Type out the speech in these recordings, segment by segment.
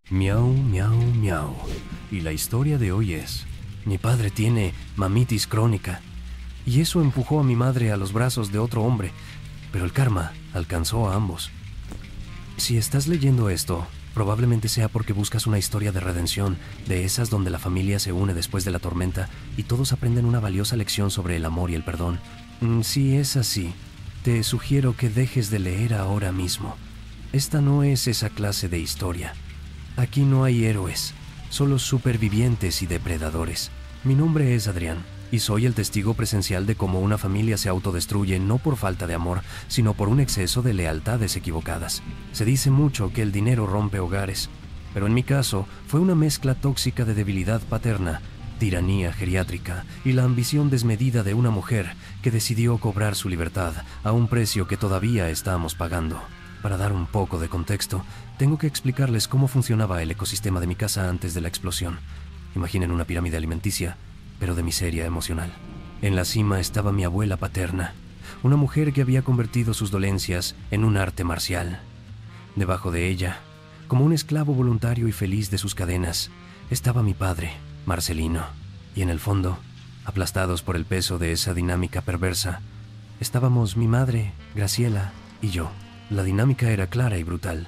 Miau, miau, miau. Y la historia de hoy es: mi padre tiene mamitis crónica, y eso empujó a mi madre a los brazos de otro hombre, pero el karma alcanzó a ambos. Si estás leyendo esto, probablemente sea porque buscas una historia de redención, de esas donde la familia se une después de la tormenta y todos aprenden una valiosa lección sobre el amor y el perdón. Si es así, te sugiero que dejes de leer ahora mismo. Esta no es esa clase de historia. Aquí no hay héroes, solo supervivientes y depredadores. Mi nombre es Adrián, y soy el testigo presencial de cómo una familia se autodestruye no por falta de amor, sino por un exceso de lealtades equivocadas. Se dice mucho que el dinero rompe hogares, pero en mi caso fue una mezcla tóxica de debilidad paterna, tiranía geriátrica y la ambición desmedida de una mujer que decidió cobrar su libertad a un precio que todavía estamos pagando. Para dar un poco de contexto, tengo que explicarles cómo funcionaba el ecosistema de mi casa antes de la explosión. Imaginen una pirámide alimenticia, pero de miseria emocional. En la cima estaba mi abuela paterna, una mujer que había convertido sus dolencias en un arte marcial. Debajo de ella, como un esclavo voluntario y feliz de sus cadenas, estaba mi padre, Marcelino. Y en el fondo, aplastados por el peso de esa dinámica perversa, estábamos mi madre, Graciela, y yo. La dinámica era clara y brutal.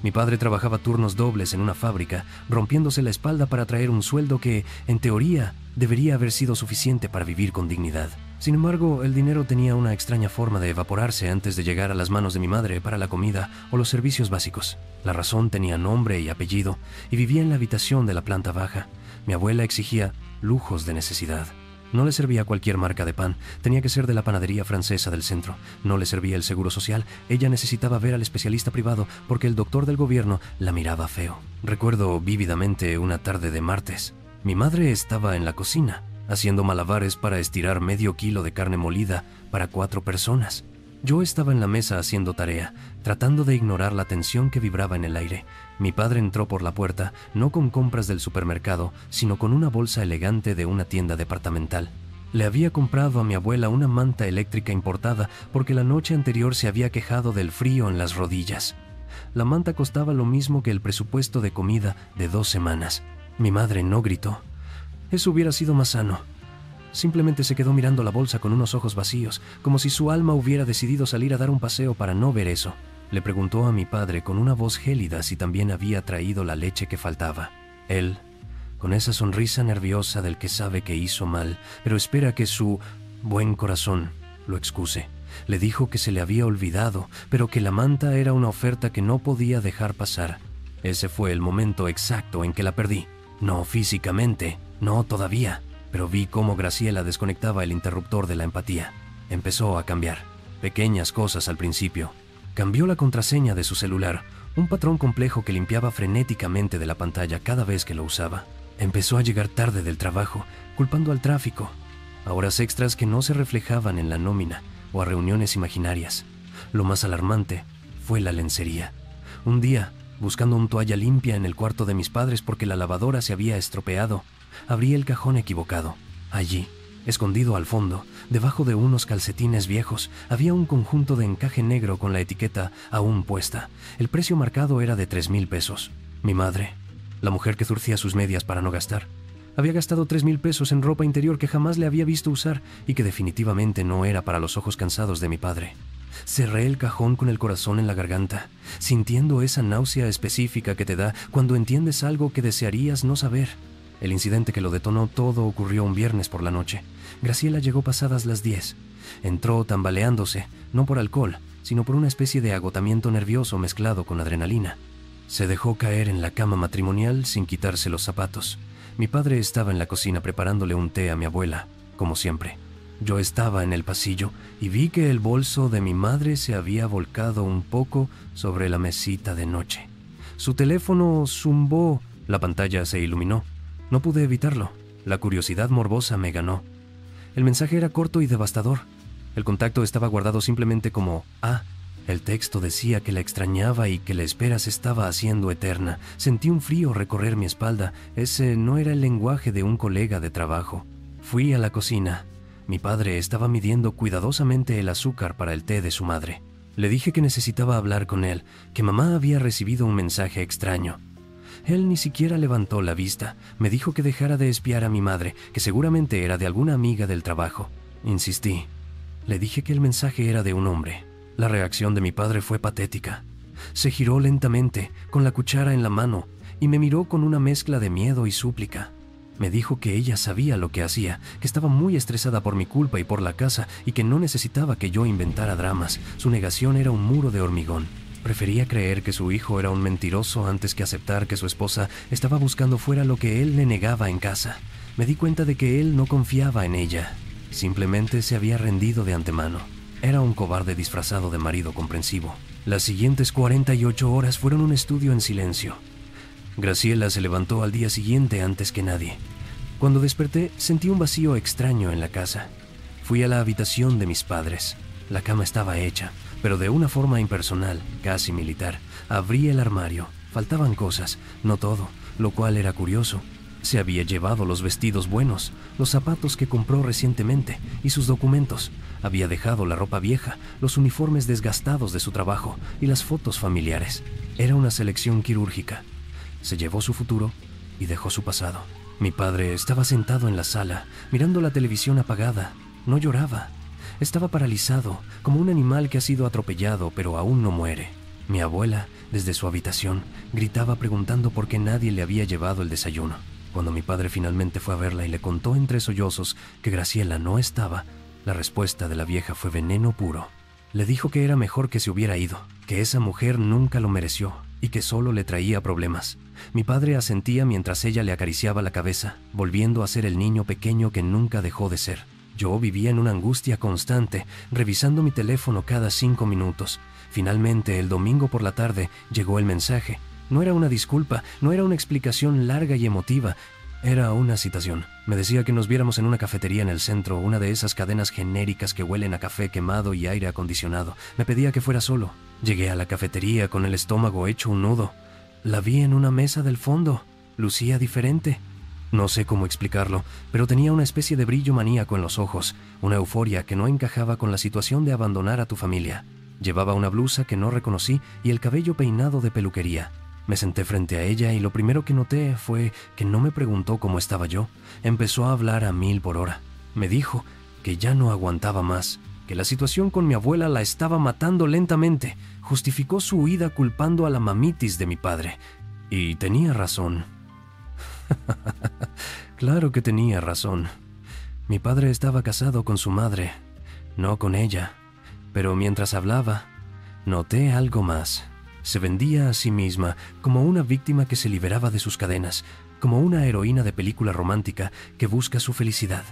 Mi padre trabajaba turnos dobles en una fábrica, rompiéndose la espalda para traer un sueldo que, en teoría, debería haber sido suficiente para vivir con dignidad. Sin embargo, el dinero tenía una extraña forma de evaporarse antes de llegar a las manos de mi madre para la comida o los servicios básicos. La razón tenía nombre y apellido, y vivía en la habitación de la planta baja. Mi abuela exigía lujos de necesidad. No le servía cualquier marca de pan, tenía que ser de la panadería francesa del centro. No le servía el seguro social, ella necesitaba ver al especialista privado porque el doctor del gobierno la miraba feo. Recuerdo vívidamente una tarde de martes. Mi madre estaba en la cocina, haciendo malabares para estirar medio kilo de carne molida para 4 personas. Yo estaba en la mesa haciendo tarea, tratando de ignorar la tensión que vibraba en el aire. Mi padre entró por la puerta, no con compras del supermercado, sino con una bolsa elegante de una tienda departamental. Le había comprado a mi abuela una manta eléctrica importada porque la noche anterior se había quejado del frío en las rodillas. La manta costaba lo mismo que el presupuesto de comida de 2 semanas. Mi madre no gritó. Eso hubiera sido más sano. Simplemente se quedó mirando la bolsa con unos ojos vacíos, como si su alma hubiera decidido salir a dar un paseo para no ver eso. Le preguntó a mi padre con una voz gélida si también había traído la leche que faltaba. Él, con esa sonrisa nerviosa del que sabe que hizo mal, pero espera que su buen corazón lo excuse, le dijo que se le había olvidado, pero que la manta era una oferta que no podía dejar pasar. Ese fue el momento exacto en que la perdí. No físicamente, no todavía. Pero vi cómo Graciela desconectaba el interruptor de la empatía. Empezó a cambiar. Pequeñas cosas al principio. Cambió la contraseña de su celular, un patrón complejo que limpiaba frenéticamente de la pantalla cada vez que lo usaba. Empezó a llegar tarde del trabajo, culpando al tráfico, a horas extras que no se reflejaban en la nómina o a reuniones imaginarias. Lo más alarmante fue la lencería. Un día, buscando una toalla limpia en el cuarto de mis padres porque la lavadora se había estropeado, abrí el cajón equivocado. Allí, escondido al fondo, debajo de unos calcetines viejos, había un conjunto de encaje negro con la etiqueta aún puesta. El precio marcado era de 3,000 pesos. Mi madre, la mujer que zurcía sus medias para no gastar, había gastado 3,000 pesos en ropa interior que jamás le había visto usar y que definitivamente no era para los ojos cansados de mi padre. Cerré el cajón con el corazón en la garganta, sintiendo esa náusea específica que te da cuando entiendes algo que desearías no saber. El incidente que lo detonó todo ocurrió un viernes por la noche. Graciela llegó pasadas las 10. Entró tambaleándose, no por alcohol, sino por una especie de agotamiento nervioso mezclado con adrenalina. Se dejó caer en la cama matrimonial sin quitarse los zapatos. Mi padre estaba en la cocina preparándole un té a mi abuela, como siempre. Yo estaba en el pasillo y vi que el bolso de mi madre se había volcado un poco sobre la mesita de noche. Su teléfono zumbó, la pantalla se iluminó. No pude evitarlo. La curiosidad morbosa me ganó. El mensaje era corto y devastador. El contacto estaba guardado simplemente como A. El texto decía que la extrañaba y que la espera se estaba haciendo eterna. Sentí un frío recorrer mi espalda. Ese no era el lenguaje de un colega de trabajo. Fui a la cocina. Mi padre estaba midiendo cuidadosamente el azúcar para el té de su madre. Le dije que necesitaba hablar con él, que mamá había recibido un mensaje extraño. Él ni siquiera levantó la vista. Me dijo que dejara de espiar a mi madre, que seguramente era de alguna amiga del trabajo. Insistí. Le dije que el mensaje era de un hombre. La reacción de mi padre fue patética. Se giró lentamente, con la cuchara en la mano, y me miró con una mezcla de miedo y súplica. Me dijo que ella sabía lo que hacía, que estaba muy estresada por mi culpa y por la casa, y que no necesitaba que yo inventara dramas. Su negación era un muro de hormigón. Prefería creer que su hijo era un mentiroso antes que aceptar que su esposa estaba buscando fuera lo que él le negaba en casa. Me di cuenta de que él no confiaba en ella. Simplemente se había rendido de antemano. Era un cobarde disfrazado de marido comprensivo. Las siguientes 48 horas fueron un estudio en silencio. Graciela se levantó al día siguiente antes que nadie. Cuando desperté, sentí un vacío extraño en la casa. Fui a la habitación de mis padres. La cama estaba hecha, pero de una forma impersonal, casi militar. Abrí el armario. Faltaban cosas, no todo, lo cual era curioso. Se había llevado los vestidos buenos, los zapatos que compró recientemente y sus documentos. Había dejado la ropa vieja, los uniformes desgastados de su trabajo y las fotos familiares. Era una selección quirúrgica. Se llevó su futuro y dejó su pasado. Mi padre estaba sentado en la sala, mirando la televisión apagada. No lloraba. Estaba paralizado, como un animal que ha sido atropellado, pero aún no muere. Mi abuela, desde su habitación, gritaba preguntando por qué nadie le había llevado el desayuno. Cuando mi padre finalmente fue a verla y le contó entre sollozos que Graciela no estaba, la respuesta de la vieja fue veneno puro. Le dijo que era mejor que se hubiera ido, que esa mujer nunca lo mereció y que solo le traía problemas. Mi padre asentía mientras ella le acariciaba la cabeza, volviendo a ser el niño pequeño que nunca dejó de ser. Yo vivía en una angustia constante, revisando mi teléfono cada 5 minutos. Finalmente, el domingo por la tarde, llegó el mensaje. No era una disculpa, no era una explicación larga y emotiva. Era una citación. Me decía que nos viéramos en una cafetería en el centro, una de esas cadenas genéricas que huelen a café quemado y aire acondicionado. Me pedía que fuera solo. Llegué a la cafetería con el estómago hecho un nudo. La vi en una mesa del fondo. Lucía diferente. No sé cómo explicarlo, pero tenía una especie de brillo maníaco en los ojos, una euforia que no encajaba con la situación de abandonar a tu familia. Llevaba una blusa que no reconocí y el cabello peinado de peluquería. Me senté frente a ella y lo primero que noté fue que no me preguntó cómo estaba yo. Empezó a hablar a 1000 por hora. Me dijo que ya no aguantaba más, que la situación con mi abuela la estaba matando lentamente. Justificó su huida culpando a la mamitis de mi padre. Y tenía razón. Claro que tenía razón. Mi padre estaba casado con su madre, no con ella. Pero mientras hablaba, noté algo más. Se vendía a sí misma como una víctima que se liberaba de sus cadenas, como una heroína de película romántica que busca su felicidad.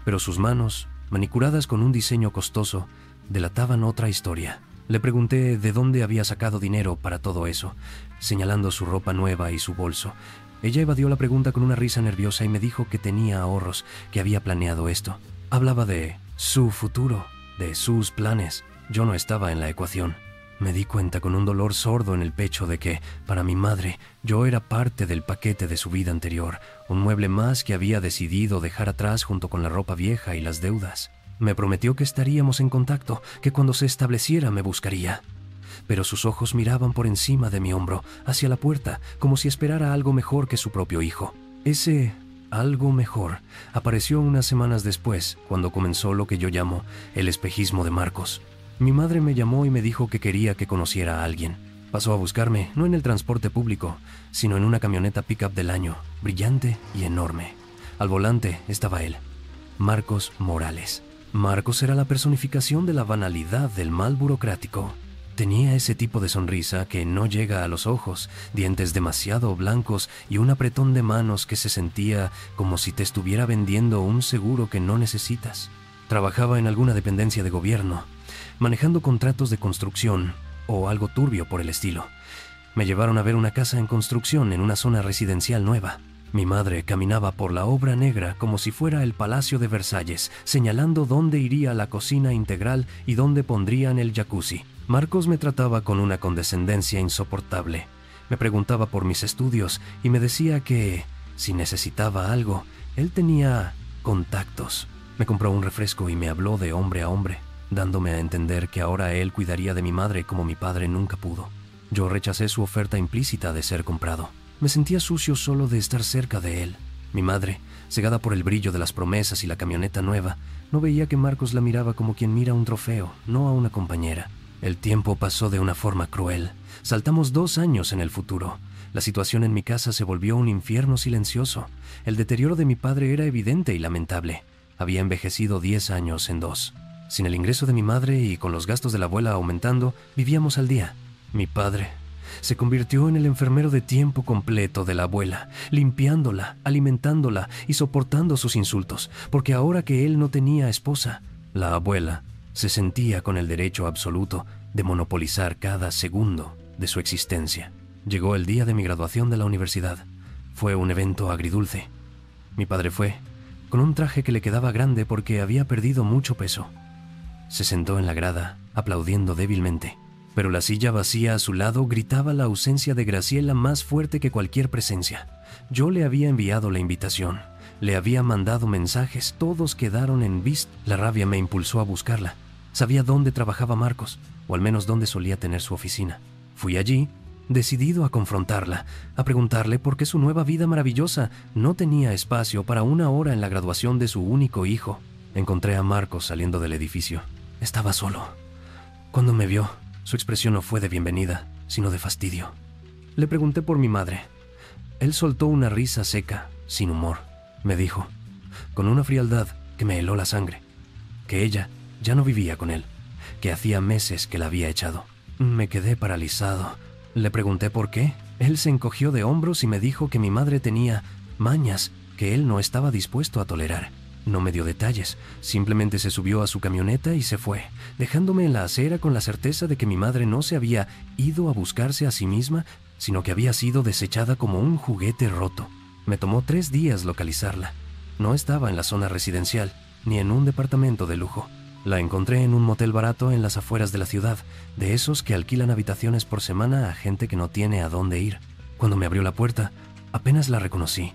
Pero sus manos, manicuradas con un diseño costoso, delataban otra historia. Le pregunté de dónde había sacado dinero para todo eso, señalando su ropa nueva y su bolso. Ella evadió la pregunta con una risa nerviosa y me dijo que tenía ahorros, que había planeado esto. Hablaba de su futuro, de sus planes. Yo no estaba en la ecuación. Me di cuenta con un dolor sordo en el pecho de que, para mi madre, yo era parte del paquete de su vida anterior, un mueble más que había decidido dejar atrás junto con la ropa vieja y las deudas. Me prometió que estaríamos en contacto, que cuando se estableciera me buscaría. Pero sus ojos miraban por encima de mi hombro, hacia la puerta, como si esperara algo mejor que su propio hijo. Ese algo mejor apareció unas semanas después, cuando comenzó lo que yo llamo el espejismo de Marcos. Mi madre me llamó y me dijo que quería que conociera a alguien. Pasó a buscarme, no en el transporte público, sino en una camioneta pick-up del año, brillante y enorme. Al volante estaba él, Marcos Morales. Marcos era la personificación de la banalidad del mal burocrático. Tenía ese tipo de sonrisa que no llega a los ojos, dientes demasiado blancos y un apretón de manos que se sentía como si te estuviera vendiendo un seguro que no necesitas. Trabajaba en alguna dependencia de gobierno, manejando contratos de construcción o algo turbio por el estilo. Me llevaron a ver una casa en construcción en una zona residencial nueva. Mi madre caminaba por la obra negra como si fuera el Palacio de Versalles, señalando dónde iría la cocina integral y dónde pondrían el jacuzzi. Marcos me trataba con una condescendencia insoportable. Me preguntaba por mis estudios y me decía que, si necesitaba algo, él tenía contactos. Me compró un refresco y me habló de hombre a hombre, dándome a entender que ahora él cuidaría de mi madre como mi padre nunca pudo. Yo rechacé su oferta implícita de ser comprado. Me sentía sucio solo de estar cerca de él. Mi madre, cegada por el brillo de las promesas y la camioneta nueva, no veía que Marcos la miraba como quien mira un trofeo, no a una compañera. El tiempo pasó de una forma cruel. Saltamos 2 años en el futuro. La situación en mi casa se volvió un infierno silencioso. El deterioro de mi padre era evidente y lamentable. Había envejecido 10 años en 2. Sin el ingreso de mi madre y con los gastos de la abuela aumentando, vivíamos al día. Mi padre se convirtió en el enfermero de tiempo completo de la abuela, limpiándola, alimentándola y soportando sus insultos, porque ahora que él no tenía esposa, la abuela se sentía con el derecho absoluto de monopolizar cada segundo de su existencia. Llegó el día de mi graduación de la universidad. Fue un evento agridulce. Mi padre fue, con un traje que le quedaba grande porque había perdido mucho peso. Se sentó en la grada, aplaudiendo débilmente, pero la silla vacía a su lado gritaba la ausencia de Graciela más fuerte que cualquier presencia. Yo le había enviado la invitación, le había mandado mensajes, todos quedaron en visto. La rabia me impulsó a buscarla. Sabía dónde trabajaba Marcos, o al menos dónde solía tener su oficina. Fui allí, decidido a confrontarla, a preguntarle por qué su nueva vida maravillosa no tenía espacio para 1 hora en la graduación de su único hijo. Encontré a Marcos saliendo del edificio. Estaba solo. Cuando me vio, su expresión no fue de bienvenida, sino de fastidio. Le pregunté por mi madre. Él soltó una risa seca, sin humor. Me dijo, con una frialdad que me heló la sangre, que ella ya no vivía con él, que hacía meses que la había echado. Me quedé paralizado. Le pregunté por qué. Él se encogió de hombros y me dijo que mi madre tenía mañas que él no estaba dispuesto a tolerar. No me dio detalles, simplemente se subió a su camioneta y se fue, dejándome en la acera con la certeza de que mi madre no se había ido a buscarse a sí misma, sino que había sido desechada como un juguete roto. Me tomó 3 días localizarla. No estaba en la zona residencial, ni en un departamento de lujo. La encontré en un motel barato en las afueras de la ciudad, de esos que alquilan habitaciones por semana a gente que no tiene a dónde ir. Cuando me abrió la puerta, apenas la reconocí.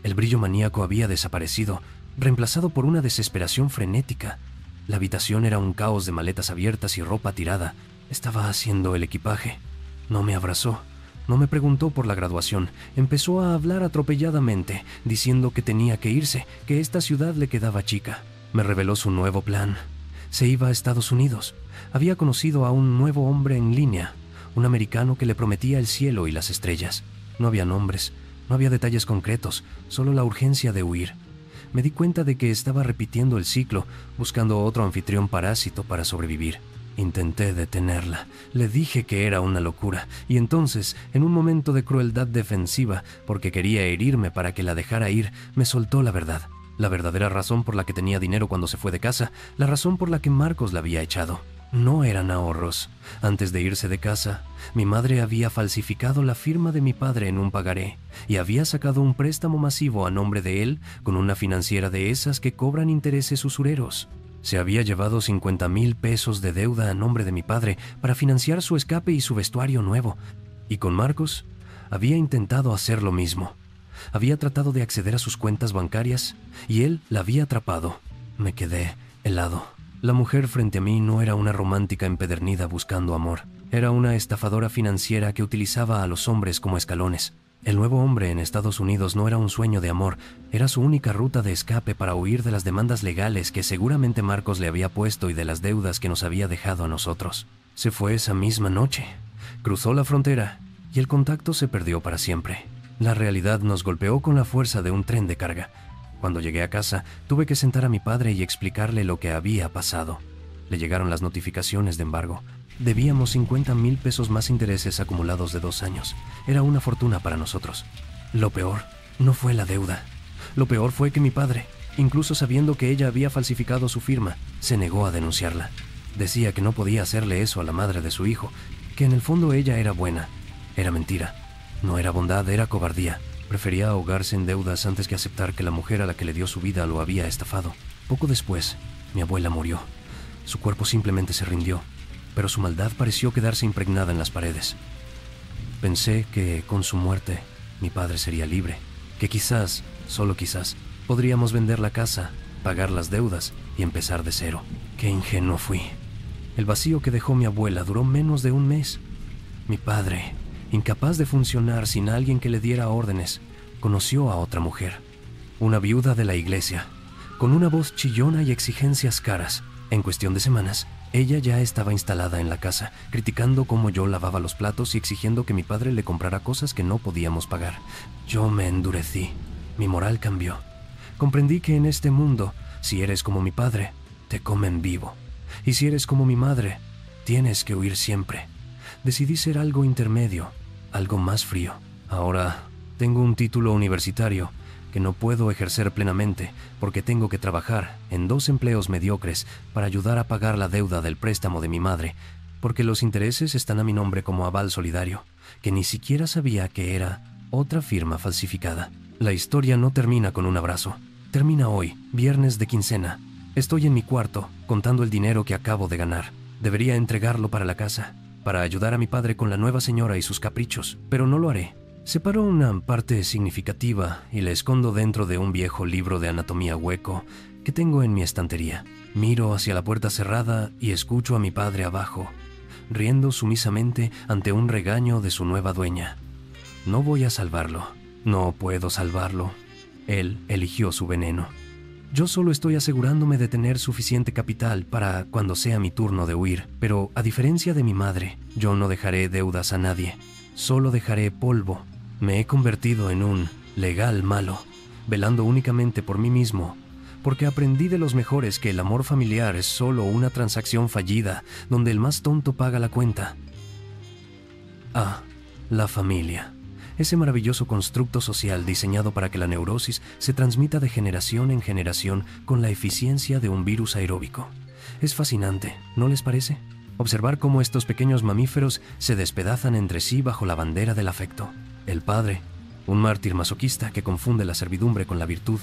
El brillo maníaco había desaparecido, reemplazado por una desesperación frenética. La habitación era un caos de maletas abiertas y ropa tirada. Estaba haciendo el equipaje. No me abrazó, no me preguntó por la graduación. Empezó a hablar atropelladamente, diciendo que tenía que irse, que esta ciudad le quedaba chica. Me reveló su nuevo plan. Se iba a Estados Unidos. Había conocido a un nuevo hombre en línea, un americano que le prometía el cielo y las estrellas. No había nombres, no había detalles concretos, solo la urgencia de huir. Me di cuenta de que estaba repitiendo el ciclo, buscando otro anfitrión parásito para sobrevivir. Intenté detenerla. Le dije que era una locura, y entonces, en un momento de crueldad defensiva, porque quería herirme para que la dejara ir, me soltó la verdad. La verdadera razón por la que tenía dinero cuando se fue de casa, la razón por la que Marcos la había echado. No eran ahorros. Antes de irse de casa, mi madre había falsificado la firma de mi padre en un pagaré y había sacado un préstamo masivo a nombre de él con una financiera de esas que cobran intereses usureros. Se había llevado 50,000 pesos de deuda a nombre de mi padre para financiar su escape y su vestuario nuevo. Y con Marcos, había intentado hacer lo mismo. Había tratado de acceder a sus cuentas bancarias y él la había atrapado. Me quedé helado. La mujer frente a mí no era una romántica empedernida buscando amor. Era una estafadora financiera que utilizaba a los hombres como escalones. El nuevo hombre en Estados Unidos no era un sueño de amor, era su única ruta de escape para huir de las demandas legales que seguramente Marcos le había puesto y de las deudas que nos había dejado a nosotros. Se fue esa misma noche. Cruzó la frontera y el contacto se perdió para siempre. La realidad nos golpeó con la fuerza de un tren de carga. Cuando llegué a casa, tuve que sentar a mi padre y explicarle lo que había pasado. Le llegaron las notificaciones de embargo. Debíamos 50,000 pesos más intereses acumulados de 2 años. Era una fortuna para nosotros. Lo peor no fue la deuda. Lo peor fue que mi padre, incluso sabiendo que ella había falsificado su firma, se negó a denunciarla. Decía que no podía hacerle eso a la madre de su hijo, que en el fondo ella era buena. Era mentira. No era bondad, era cobardía. Prefería ahogarse en deudas antes que aceptar que la mujer a la que le dio su vida lo había estafado. Poco después, mi abuela murió. Su cuerpo simplemente se rindió, pero su maldad pareció quedarse impregnada en las paredes. Pensé que, con su muerte, mi padre sería libre, que quizás, solo quizás, podríamos vender la casa, pagar las deudas y empezar de cero. ¡Qué ingenuo fui! El vacío que dejó mi abuela duró menos de un mes. Mi padre incapaz de funcionar sin alguien que le diera órdenes, conoció a otra mujer, una viuda de la iglesia, con una voz chillona y exigencias caras. En cuestión de semanas, ella ya estaba instalada en la casa, criticando cómo yo lavaba los platos y exigiendo que mi padre le comprara cosas que no podíamos pagar. Yo me endurecí. Mi moral cambió. Comprendí que en este mundo, si eres como mi padre, te comen vivo. Y si eres como mi madre, tienes que huir siempre. Decidí ser algo intermedio, algo más frío. Ahora tengo un título universitario que no puedo ejercer plenamente porque tengo que trabajar en 2 empleos mediocres para ayudar a pagar la deuda del préstamo de mi madre, porque los intereses están a mi nombre como aval solidario, que ni siquiera sabía que era otra firma falsificada. La historia no termina con un abrazo. Termina hoy, viernes de quincena. Estoy en mi cuarto, contando el dinero que acabo de ganar. Debería entregarlo para la casa, para ayudar a mi padre con la nueva señora y sus caprichos, pero no lo haré. Separo una parte significativa y la escondo dentro de un viejo libro de anatomía hueco que tengo en mi estantería. Miro hacia la puerta cerrada y escucho a mi padre abajo, riendo sumisamente ante un regaño de su nueva dueña. No voy a salvarlo. No puedo salvarlo. Él eligió su veneno. Yo solo estoy asegurándome de tener suficiente capital para cuando sea mi turno de huir, pero a diferencia de mi madre, yo no dejaré deudas a nadie. Solo dejaré polvo. Me he convertido en un legal malo, velando únicamente por mí mismo, porque aprendí de los mejores que el amor familiar es solo una transacción fallida, donde el más tonto paga la cuenta. La familia. Ese maravilloso constructo social diseñado para que la neurosis se transmita de generación en generación con la eficiencia de un virus aeróbico. Es fascinante, ¿no les parece? Observar cómo estos pequeños mamíferos se despedazan entre sí bajo la bandera del afecto. El padre, un mártir masoquista que confunde la servidumbre con la virtud.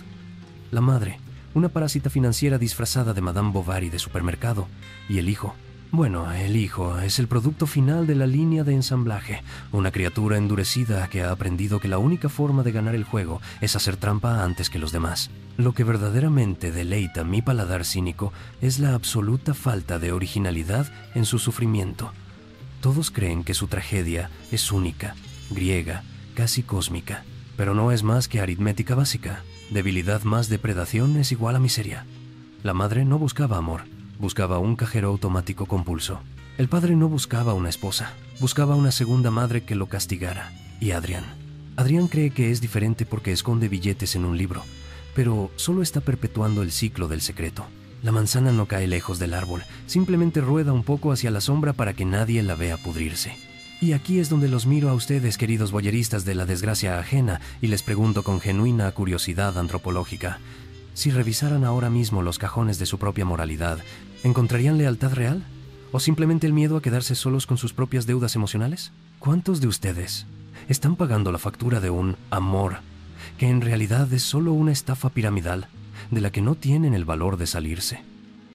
La madre, una parásita financiera disfrazada de Madame Bovary de supermercado. Y el hijo. Bueno, el hijo es el producto final de la línea de ensamblaje, una criatura endurecida que ha aprendido que la única forma de ganar el juego es hacer trampa antes que los demás. Lo que verdaderamente deleita mi paladar cínico es la absoluta falta de originalidad en su sufrimiento. Todos creen que su tragedia es única, griega, casi cósmica, pero no es más que aritmética básica. Debilidad más depredación es igual a miseria. La madre no buscaba amor. Buscaba un cajero automático compulso. El padre no buscaba una esposa, buscaba una segunda madre que lo castigara. Y Adrián cree que es diferente porque esconde billetes en un libro, pero solo está perpetuando el ciclo del secreto. La manzana no cae lejos del árbol, simplemente rueda un poco hacia la sombra para que nadie la vea pudrirse. Y aquí es donde los miro a ustedes, queridos voyeristas de la desgracia ajena, y les pregunto con genuina curiosidad antropológica: si revisaran ahora mismo los cajones de su propia moralidad, ¿encontrarían lealtad real? ¿O simplemente el miedo a quedarse solos con sus propias deudas emocionales? ¿Cuántos de ustedes están pagando la factura de un amor que en realidad es solo una estafa piramidal de la que no tienen el valor de salirse?